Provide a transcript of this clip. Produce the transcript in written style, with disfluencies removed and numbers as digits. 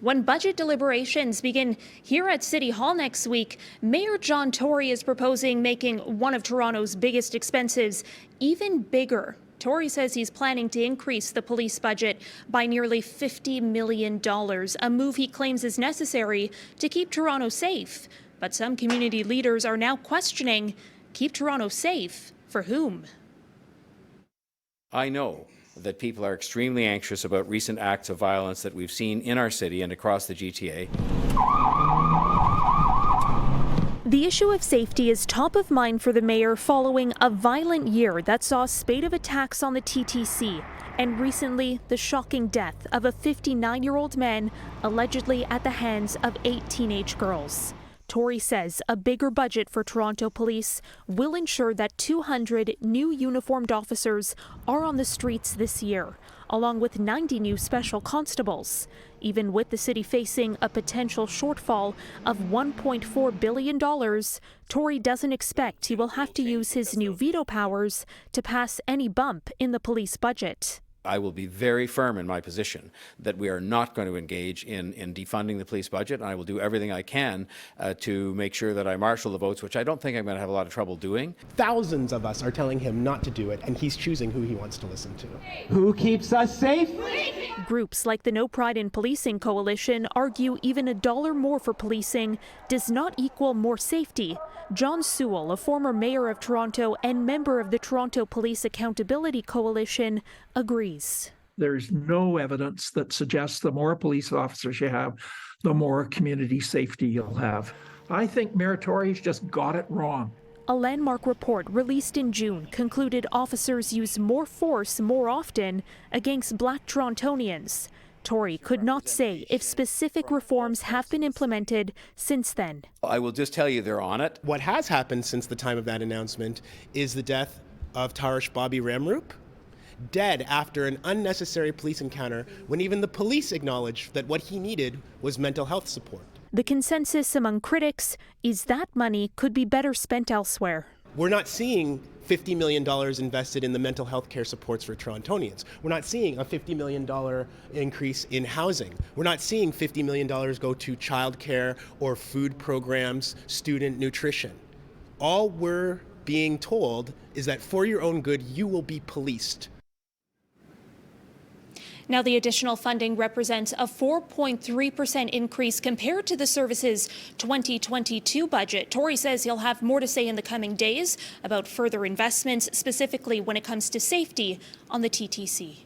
When budget deliberations begin here at City Hall next week, Mayor John Tory is proposing making one of Toronto's biggest expenses even bigger. Tory says he's planning to increase the police budget by nearly $50 million, a move he claims is necessary to keep Toronto safe. But some community leaders are now questioning, keep Toronto safe for whom? I know that people are extremely anxious about recent acts of violence that we've seen in our city and across the GTA. The issue of safety is top of mind for the mayor following a violent year that saw a spate of attacks on the TTC and recently the shocking death of a 59-year-old man allegedly at the hands of 8 teenage girls. Tory says a bigger budget for Toronto Police will ensure that 200 new uniformed officers are on the streets this year, along with 90 new special constables. Even with the city facing a potential shortfall of $1.4 billion, Tory doesn't expect he will have to use his new veto powers to pass any bump in the police budget. I will be very firm in my position that we are not going to engage in defunding the police budget, and I will do everything I can to make sure that I marshal the votes, which I don't think I'm going to have a lot of trouble doing. Thousands of us are telling him not to do it, and he's choosing who he wants to listen to. Who keeps us safe? Groups like the No Pride in Policing Coalition argue even $1 more for policing does not equal more safety. John Sewell, a former mayor of Toronto and member of the Toronto Police Accountability Coalition, agrees. There's no evidence that suggests the more police officers you have, the more community safety you'll have. I think Mayor Tory's just got it wrong. A landmark report released in June concluded officers use more force more often against Black Torontonians. Tory could not say if specific reforms have been implemented since then. I will just tell you they're on it. What has happened since the time of that announcement is the death of Tarish Bobby Ramroop, dead after an unnecessary police encounter when even the police acknowledged that what he needed was mental health support. The consensus among critics is that money could be better spent elsewhere. We're not seeing $50 million invested in the mental health care supports for Torontonians. We're not seeing a $50 million increase in housing. We're not seeing $50 million go to childcare or food programs, student nutrition. All we're being told is that for your own good, you will be policed. Now, the additional funding represents a 4.3% increase compared to the service's 2022 budget. Tory says he'll have more to say in the coming days about further investments, specifically when it comes to safety on the TTC.